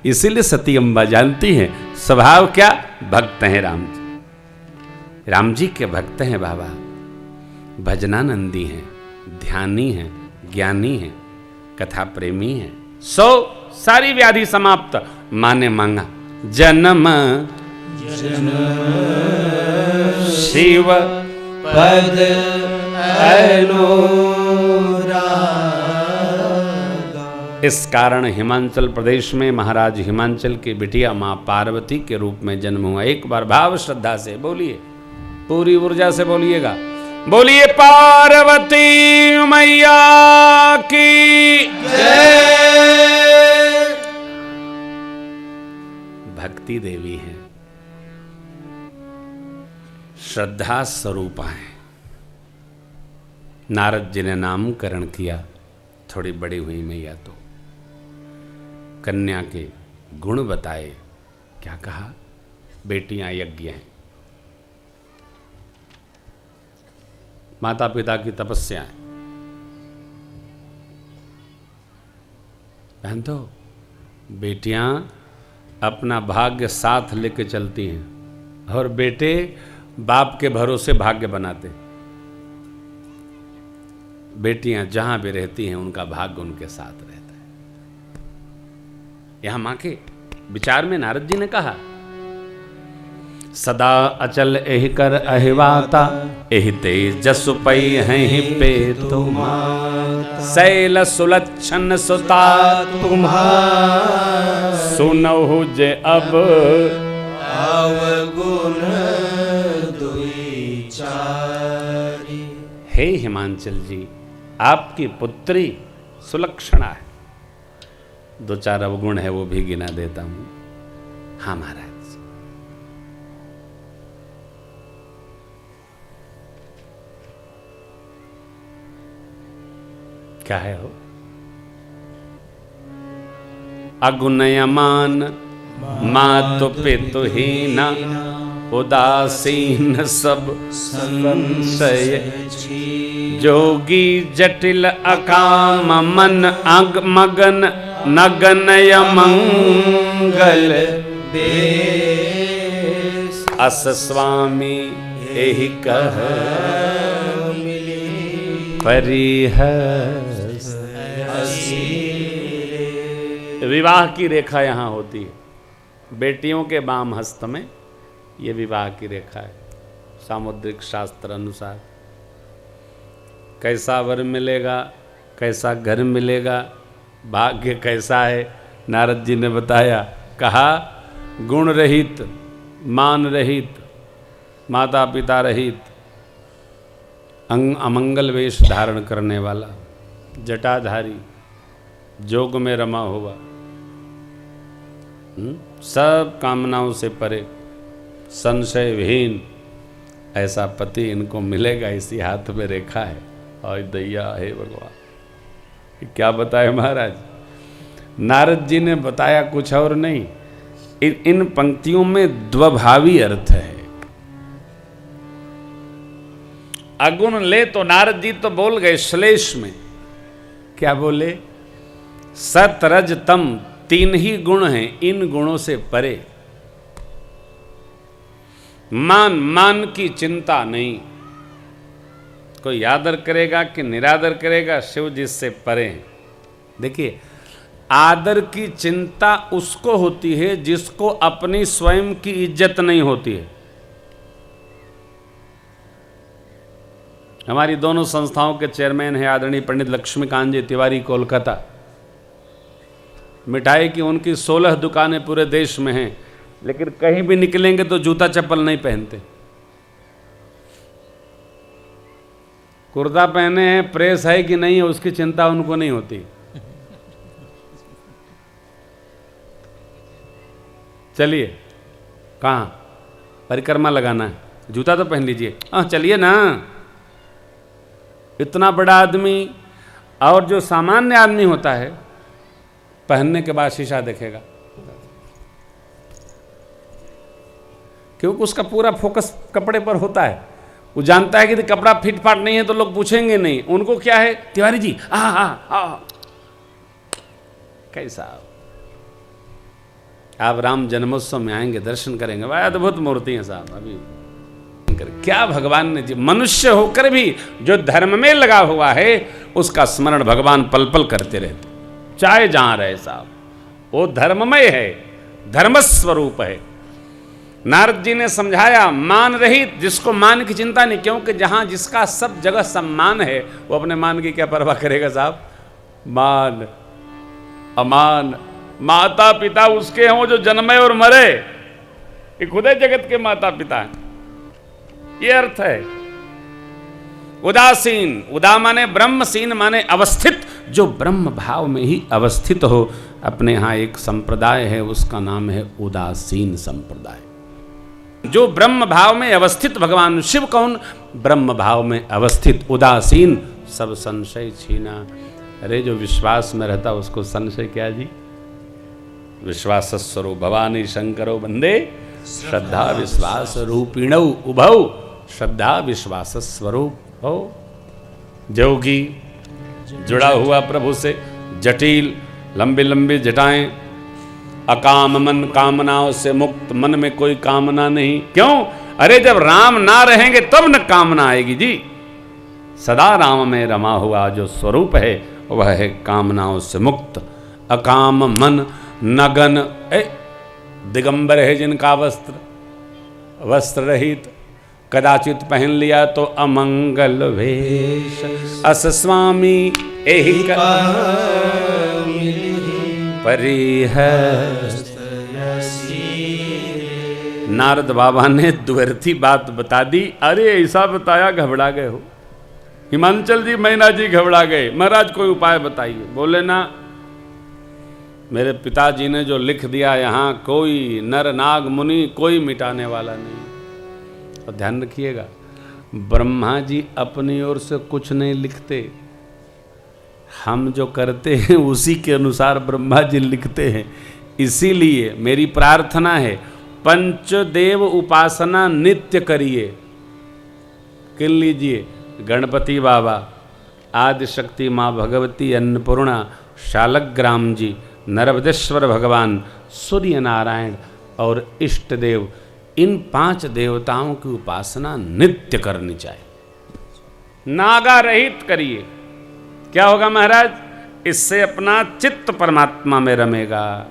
इसीलिए सती अम्बा जानती हैं स्वभाव क्या, भक्त हैं राम जी, राम जी के भक्त हैं बाबा, भजनानंदी हैं, ध्यानी हैं, ज्ञानी हैं, कथा प्रेमी हैं। सारी व्याधि समाप्त, माँ ने मांगा जन्म शिव पद इस कारण हिमाचल प्रदेश में महाराज हिमाचल की बिटिया मां पार्वती के रूप में जन्म हुआ। एक बार भाव श्रद्धा से बोलिए, पूरी ऊर्जा से बोलिएगा, बोलिए पार्वती मैया की जय। भक्ति देवी है, श्रद्धा स्वरूपा है। नारद जी ने नामकरण किया, थोड़ी बड़ी हुई मैया तो कन्या के गुण बताए। क्या कहा, बेटियां यज्ञ हैं, माता पिता की तपस्या है। बहन तो बेटियां अपना भाग्य साथ लेके चलती हैं और बेटे बाप के भरोसे भाग्य बनाते। बेटियां जहां भी रहती हैं उनका भाग्य उनके साथ रहता है। यहां मां के विचार में नारद जी ने कहा, सदा अचल एहि कर अहिवाता, एहि तेज जसु पै हैं पे तुम्हारा, शैल सुलक्षण सुता तुम्हारा, सुनहु जे अब अवगुण दुई चारी। हे हिमांचल जी, आपकी पुत्री सुलक्षणा है, दो चार अवगुण है वो भी गिना देता हूं। हाँ महाराज, क्या है हो? अगुणयमान मातु पितु हीना, उदासीन सब संशय, जोगी जटिल अकाम मन अग मगन, नगनय मंगल देश, अस स्वामी एहि कह परिहस। विवाह की रेखा यहाँ होती है, बेटियों के वाम हस्त में ये विवाह की रेखा है। सामुद्रिक शास्त्र अनुसार कैसा वर मिलेगा, कैसा घर मिलेगा, भाग्य कैसा है, नारद जी ने बताया। कहा गुण रहित, मान रहित, माता पिता रहित, अमंगल वेश धारण करने वाला, जटाधारी, जोग में रमा हुआ, सब कामनाओं से परे, संशय विहीन, ऐसा पति इनको मिलेगा। इसी हाथ में रेखा है। और दैया हे भगवान, क्या बताए महाराज। नारद जी ने बताया कुछ और नहीं, इन पंक्तियों में द्वभावी अर्थ है। अगुण ले तो नारद जी तो बोल गए श्लेष में, क्या बोले, सत रज तम, तीन ही गुण हैं, इन गुणों से परे। मान की चिंता नहीं, कोई आदर करेगा कि निरादर करेगा, शिव जिससे परे हैं। देखिए, आदर की चिंता उसको होती है जिसको अपनी स्वयं की इज्जत नहीं होती है। हमारी दोनों संस्थाओं के चेयरमैन हैं आदरणीय पंडित लक्ष्मीकांत जी तिवारी, कोलकाता। मिठाई की उनकी 16 दुकानें पूरे देश में हैं, लेकिन कहीं भी निकलेंगे तो जूता चप्पल नहीं पहनते। कुर्ता पहने हैं, प्रेस है कि नहीं है उसकी चिंता उनको नहीं होती। चलिए, कहाँ परिक्रमा लगाना है, जूता तो पहन लीजिए। चलिए ना। इतना बड़ा आदमी और जो सामान्य आदमी होता है, पहनने के बाद शीशा देखेगा, क्योंकि उसका पूरा फोकस कपड़े पर होता है। वो जानता है कि कपड़ा फिट फाट नहीं है तो लोग पूछेंगे नहीं। उनको क्या है, तिवारी जी कैसा। आप राम जन्मोत्सव में आएंगे, दर्शन करेंगे, भाई अद्भुत मूर्ति है साहब। अभी क्या भगवान ने जी, मनुष्य होकर भी जो धर्म में लगा हुआ है उसका स्मरण भगवान पल पल करते रहते, चाहे जहां रहे साहब। वो धर्ममय है, धर्म स्वरूप है। नारद जी ने समझाया मान रहित, जिसको मान की चिंता नहीं, क्योंकि जहां जिसका सब जगह सम्मान है वो अपने मान की क्या परवाह करेगा साहब। मान अमान माता पिता उसके हों जो जन्मे और मरे, ये खुदे जगत के माता पिता हैं, ये अर्थ है। उदासीन, उदा माने ब्रह्म, सीन माने अवस्थित, जो ब्रह्म भाव में ही अवस्थित हो। अपने यहां एक संप्रदाय है, उसका नाम है उदासीन संप्रदाय। जो ब्रह्म भाव में अवस्थित, भगवान शिव कौन, ब्रह्म भाव में अवस्थित। उदासीन, सब संशय छीना। अरे जो विश्वास में रहता उसको संशय क्या जी। विश्वास स्वरूप भवानी शंकरो वंदे श्रद्धा विश्वास रूपिणौ उभौ। श्रद्धा विश्वास स्वरूप हो, जोगी जुड़ा हुआ प्रभु से, जटिल लंबी लंबी जटाएं, अकाम मन, कामनाओं से मुक्त, मन में कोई कामना नहीं। क्यों? अरे जब राम ना रहेंगे तब न कामना आएगी जी। सदा राम में रमा हुआ जो स्वरूप है वह है कामनाओं से मुक्त। अकाम मन नगन, दिगंबर है जिनका वस्त्र, वस्त्र रहित, कदाचित पहन लिया तो अमंगल वेश। अस स्वामी एहि परिहस्त। नारद बाबा ने द्व्यर्थी बात बता दी। अरे ऐसा बताया घबरा गए हो। हिमांचल जी मैना जी घबरा गए, महाराज कोई उपाय बताइए। बोले ना, मेरे पिताजी ने जो लिख दिया यहाँ कोई नर नाग मुनि कोई मिटाने वाला नहीं। और ध्यान रखिएगा, ब्रह्मा जी अपनी ओर से कुछ नहीं लिखते, हम जो करते हैं उसी के अनुसार ब्रह्मा जी लिखते हैं। इसीलिए मेरी प्रार्थना है, पंचदेव उपासना नित्य करिए। किन लीजिए? गणपति बाबा, आदिशक्ति माँ भगवती, अन्नपूर्णा, शालग्राम जी, नर्मदेश्वर भगवान, सूर्य नारायण और इष्ट देव, इन 5 देवताओं की उपासना नित्य करनी चाहिए। नागा रहित करिए। क्या होगा महाराज? इससे अपना चित्त परमात्मा में रमेगा।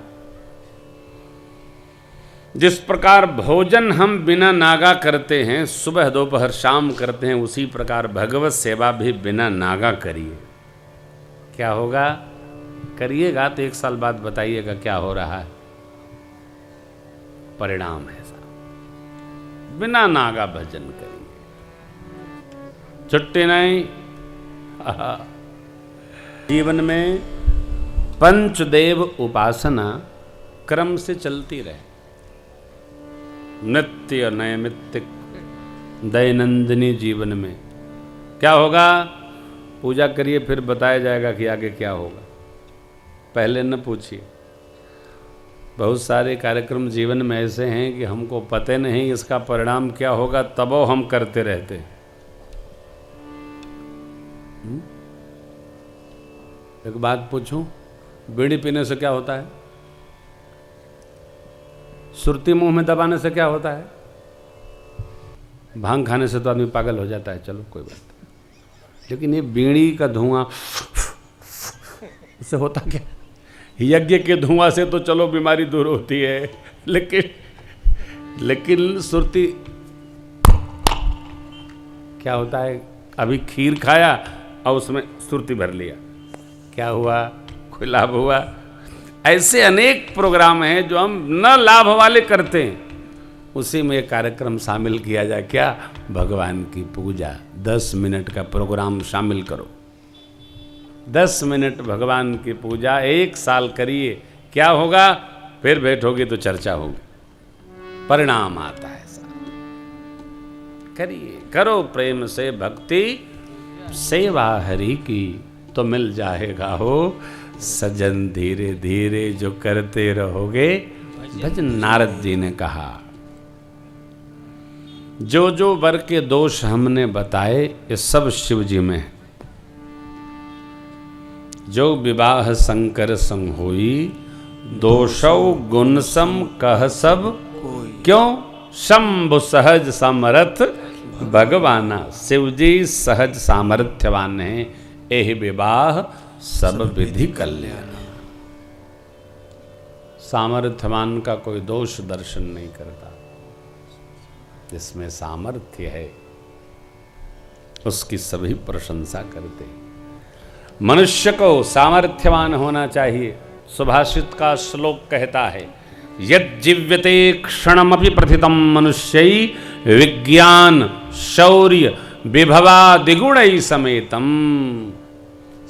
जिस प्रकार भोजन हम बिना नागा करते हैं, सुबह दोपहर शाम करते हैं, उसी प्रकार भगवत सेवा भी बिना नागा करिए। क्या होगा? करिएगा तो 1 साल बाद बताइएगा क्या हो रहा है। परिणाम है साहब। बिना नागा भजन करिए, छुट्टी नहीं। जीवन में पंचदेव उपासना क्रम से चलती रहे, नित्य नैमित्तिक दैनंदिनी जीवन में। क्या होगा? पूजा करिए, फिर बताया जाएगा कि आगे क्या होगा। पहले न पूछिए। बहुत सारे कार्यक्रम जीवन में ऐसे हैं कि हमको पता नहीं इसका परिणाम क्या होगा, तबो हम करते रहते हैं। एक बात पूछूं, बीड़ी पीने से क्या होता है? सुरती मुंह में दबाने से क्या होता है? भांग खाने से तो आदमी पागल हो जाता है, चलो कोई बात नहीं। लेकिन ये बीड़ी का धुआं, उससे होता क्या? यज्ञ के धुआं से तो चलो बीमारी दूर होती है, लेकिन सुरती क्या होता है? अभी खीर खाया और उसमें सुरती भर लिया, क्या हुआ? कोई लाभ हुआ? ऐसे अनेक प्रोग्राम हैं जो हम न लाभ वाले करते हैं, उसी में एक कार्यक्रम शामिल किया जाए। क्या? भगवान की पूजा। 10 मिनट का प्रोग्राम शामिल करो, 10 मिनट भगवान की पूजा 1 साल करिए। क्या होगा? फिर भेंट होगी तो चर्चा होगी, परिणाम आता है साहब। करिए, करो प्रेम से भक्ति, सेवा हरि की तो मिल जाएगा हो सजन। धीरे धीरे जो करते रहोगे भजन। नारद जी ने कहा, जो जो वर के दोष हमने बताए ये सब शिव जी में है। जो विवाह शंकर संग होई, दोषौ गुण सम कह सब क्यों, शंभु सहज समर्थ भगवाना। शिव जी सहज सामर्थ्यवान हैं, एहि विवाह सब विधि कल्याण। सामर्थ्यवान का कोई दोष दर्शन नहीं करता, जिसमें सामर्थ्य है उसकी सभी प्रशंसा करते हैं। मनुष्य को सामर्थ्यवान होना चाहिए। सुभाषित का श्लोक कहता है, यज्जीव्यते क्षणमपि प्रथितं मनुष्यै विज्ञान शौर्य विभवादिगुणैः समेतम।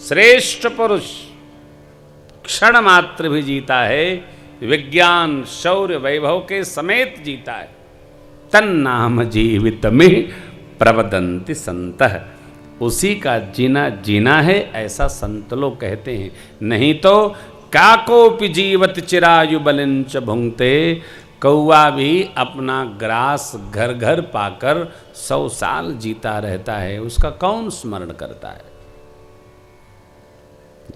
श्रेष्ठ पुरुष क्षण मात्र भी जीता है, विज्ञान शौर्य वैभव के समेत जीता है। तन्नाम जीवित में प्रवदन्ति संतः, उसी का जीना जीना है, ऐसा संत लोग कहते हैं। नहीं तो काकोपि जीवत चिरायु बलिंच भुंगते, कौआ भी अपना ग्रास घर घर पाकर 100 साल जीता रहता है, उसका कौन स्मरण करता है।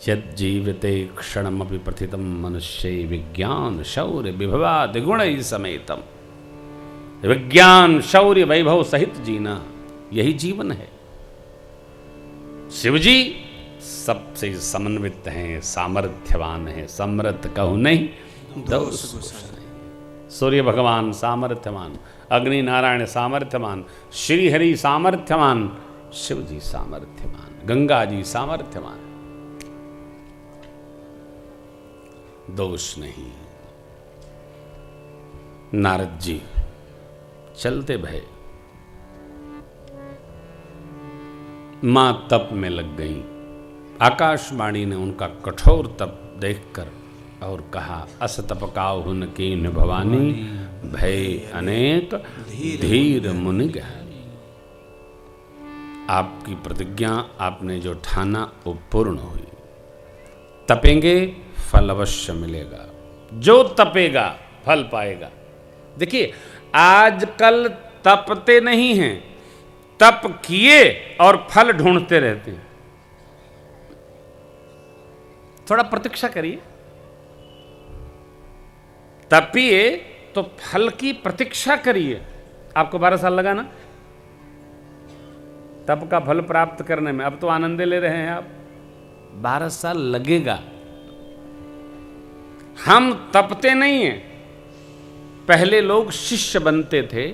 यद जीवते क्षणमपि प्रथितं मनुष्ये विज्ञान शौर्य विभवादिगुणैः समेतम। विज्ञान शौर्य वैभव सहित जीना, यही जीवन है। शिवजी सबसे समन्वित हैं, सामर्थ्यवान हैं, समर्थ कहूं नहीं दोष नहीं। सूर्य भगवान सामर्थ्यवान, अग्नि नारायण सामर्थ्यवान, श्री हरि सामर्थ्यवान, शिव जी सामर्थ्यवान, गंगा जी सामर्थ्यवान, दोष नहीं। नारद जी चलते भय मां तप में लग गई। आकाशवाणी ने उनका कठोर तप देखकर और कहा, अस तप काहुन कीन भवानी, भय अनेक धीर मुनि ज्ञानी। आपकी प्रतिज्ञा आपने जो ठाना वो पूर्ण हुई। तपेंगे फल अवश्य मिलेगा, जो तपेगा फल पाएगा। देखिए आजकल तपते नहीं हैं, तप किए और फल ढूंढते रहते हैं। थोड़ा प्रतीक्षा करिए, तपिए तो फल की प्रतीक्षा करिए। आपको 12 साल लगा ना तप का फल प्राप्त करने में, अब तो आनंद ले रहे हैं आप। 12 साल लगेगा। हम तपते नहीं हैं। पहले लोग शिष्य बनते थे,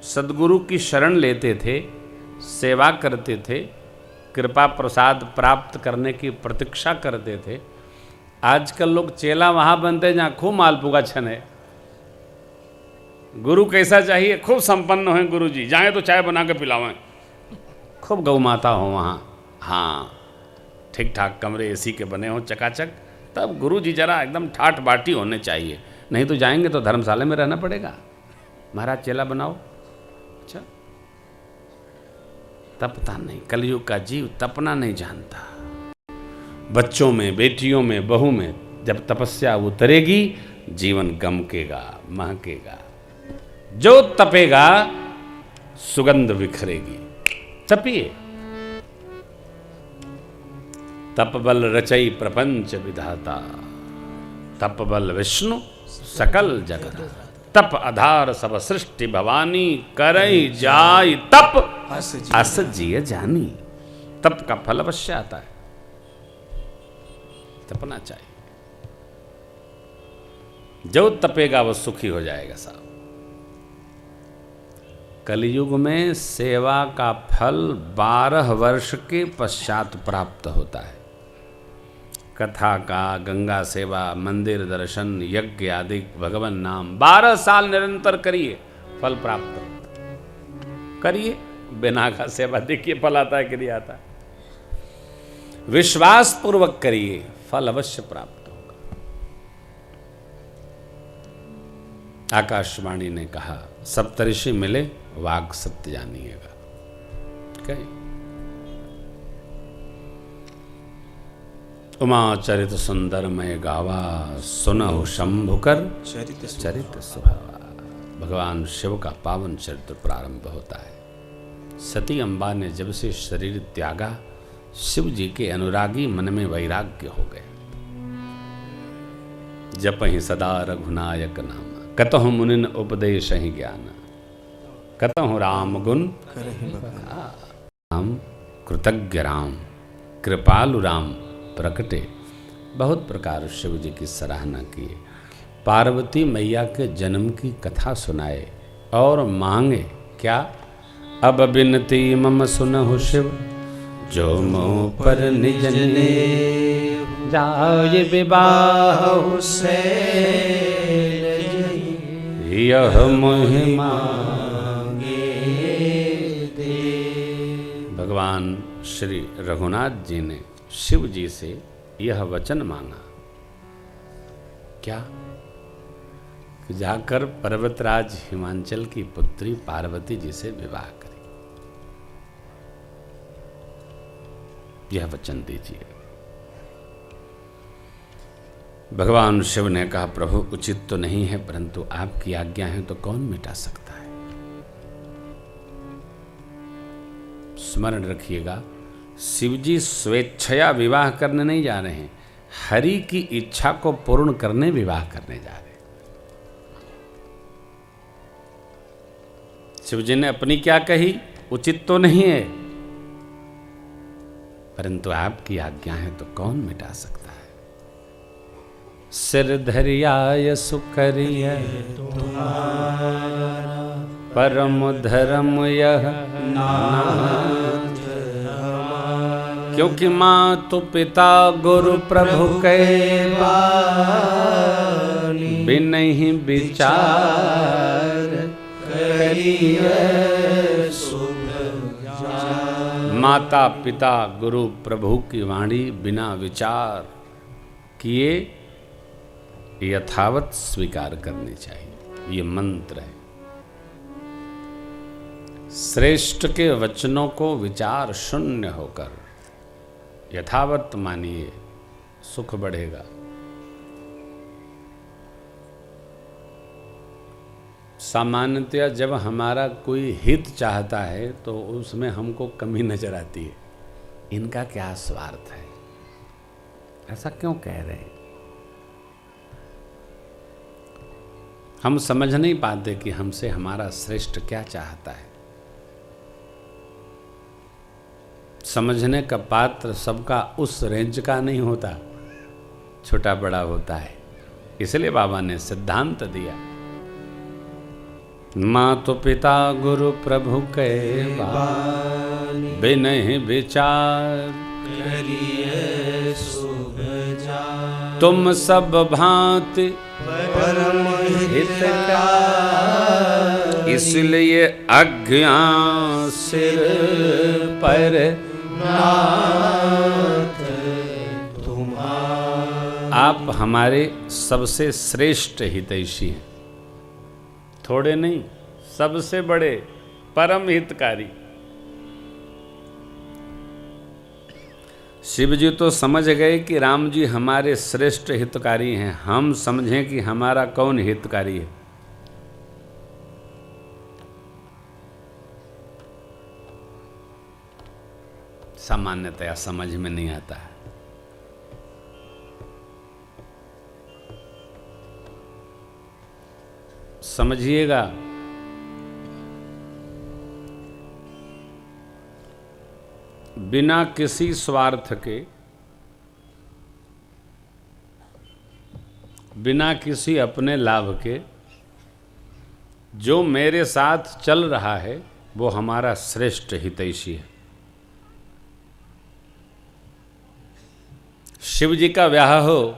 सद्गुरु की शरण लेते थे, सेवा करते थे, कृपा प्रसाद प्राप्त करने की प्रतीक्षा करते थे। आजकल लोग चेला वहां बनते जहां खूब मालपुआ छन है। गुरु कैसा चाहिए? खूब संपन्न हो गुरु जी, जाए तो चाय बना के पिलावें, खूब गौ माता हो वहाँ, हाँ ठीक ठाक कमरे एसी के बने हों चकाचक, तब गुरु जी जरा एकदम ठाट बाटी होने चाहिए। नहीं तो जाएंगे तो धर्मशाला में रहना पड़ेगा। महाराज चेला बनाओ। अच्छा, तपता नहीं, कलयुग का जीव तपना नहीं जानता। बच्चों में, बेटियों में, बहू में जब तपस्या उतरेगी, जीवन गमकेगा, महकेगा। जो तपेगा सुगंध बिखरेगी। तपिए। तपबल रचई प्रपंच विधाता, तपबल विष्णु सकल जगत। तप आधार सब सृष्टि भवानी, करई जाय तप अस जिय जानी। तप का फल अवश्य आता है, तपना चाहिए। जो तपेगा वो सुखी हो जाएगा साहब। कलयुग में सेवा का फल 12 वर्ष के पश्चात प्राप्त होता है। कथा का, गंगा सेवा, मंदिर दर्शन, यज्ञ आदि भगवान नाम 12 साल निरंतर करिए, फल प्राप्त होता। करिए बिना का सेवा, देखिए फल आता है कि नहीं आता। विश्वास पूर्वक करिए, फल अवश्य प्राप्त होगा। आकाशवाणी ने कहा, सप्तऋषि मिले वाग सत्य जानिएगा। कहीं उमा चरित सुंदर मैं गावा, सुनहु शंभुकर चरित सुहावा। भगवान शिव का पावन चरित्र प्रारंभ होता है। सती अम्बा ने जब से शरीर त्यागा, शिव जी के अनुरागी मन में वैराग्य हो गए। जपहि सदा रघुनायक नाम, कतहु मुनिन उपदेश ही ज्ञान, कतहु राम गुण राम, कृतज्ञ राम, कृपालु राम प्रकटे। बहुत प्रकार शिव जी की सराहना की। पार्वती मैया के जन्म की कथा सुनाए और मांगे क्या, अब बिनती मम सुनहु शिव, जो मोह पर निज ने जाय विवाह से, यह मोहि मांगे दे। भगवान श्री रघुनाथ जी ने शिव जी से यह वचन मांगा, क्या, कि जाकर पर्वतराज हिमांचल की पुत्री पार्वती जी से विवाह करें, यह वचन दीजिए। भगवान शिव ने कहा, प्रभु उचित तो नहीं है, परंतु आपकी आज्ञा है तो कौन मिटा सकता है। स्मरण रखिएगा, शिवजी स्वेच्छया विवाह करने नहीं जा रहे हैं, हरि की इच्छा को पूर्ण करने विवाह करने जा रहे हैं। शिवजी ने अपनी क्या कही, उचित तो नहीं है, परंतु आपकी आज्ञा है तो कौन मिटा सकता है। सिर धरियाय सुकरिय तुम्हारा, परम धर्म यह नाथ, क्योंकि मातु पिता गुरु प्रभु के बिनहि विचार करिय शुभ जान। माता पिता गुरु प्रभु की वाणी बिना विचार किए यथावत स्वीकार करनी चाहिए, ये मंत्र है। श्रेष्ठ के वचनों को विचार शून्य होकर यथावत मानिए, सुख बढ़ेगा। सामान्यतया जब हमारा कोई हित चाहता है तो उसमें हमको कमी नजर आती है, इनका क्या स्वार्थ है, ऐसा क्यों कह रहे हैं। हम समझ नहीं पाते कि हमसे हमारा श्रेष्ठ क्या चाहता है। समझने का पात्र सबका उस रेंज का नहीं होता, छोटा बड़ा होता है। इसलिए बाबा ने सिद्धांत दिया, मातु पिता गुरु प्रभु के बिनहि विचार करिए शुभ जान। तुम सब भांति परम हितकारी, इसलिए अज्ञान सिर पर नाथ तुम्हारा। आप हमारे सबसे श्रेष्ठ हितैषी हैं, थोड़े नहीं, सबसे बड़े परम हितकारी। शिव जी तो समझ गए कि राम जी हमारे श्रेष्ठ हितकारी हैं, हम समझें कि हमारा कौन हितकारी है। सामान्यतया समझ में नहीं आता है। समझिएगा, बिना किसी स्वार्थ के, बिना किसी अपने लाभ के जो मेरे साथ चल रहा है वो हमारा श्रेष्ठ हितैषी है। शिव जी का ब्याह हो,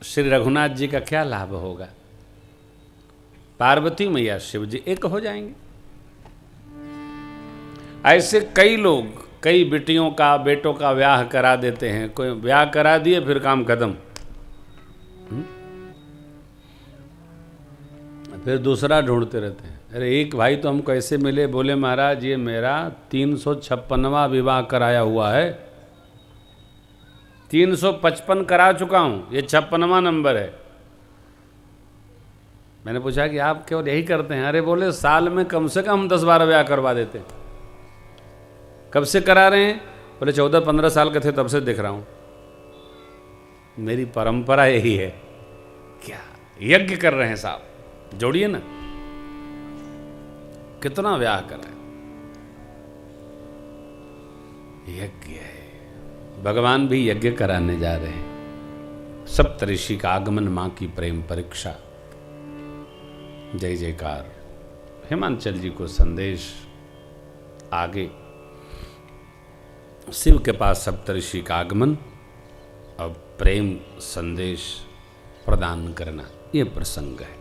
श्री रघुनाथ जी का क्या लाभ होगा। पार्वती मैया शिव जी एक हो जाएंगे। ऐसे कई लोग कई बेटियों का बेटों का ब्याह करा देते हैं, कोई ब्याह करा दिए फिर काम खत्म, फिर दूसरा ढूंढते रहते हैं। अरे एक भाई तो हमको ऐसे मिले, बोले महाराज ये मेरा 356वां विवाह कराया हुआ है, 355 करा चुका हूं, ये 56वां नंबर है। मैंने पूछा कि आप केवल यही करते हैं? अरे बोले साल में कम से कम हम 10-12 ब्याह करवा देते हैं। कब से करा रहे हैं? बोले 14-15 साल के थे तब से देख रहा हूं। मेरी परंपरा यही है, क्या यज्ञ कर रहे हैं साहब, जोड़िए ना, कितना व्याह करा है, यज्ञ है। भगवान भी यज्ञ कराने जा रहे हैं। सप्तऋषि का आगमन, मां की प्रेम परीक्षा। जय जयकार। हिमांचल जी को संदेश आगे, शिव के पास सप्तऋषि का आगमन और प्रेम संदेश प्रदान करना, ये प्रसंग है।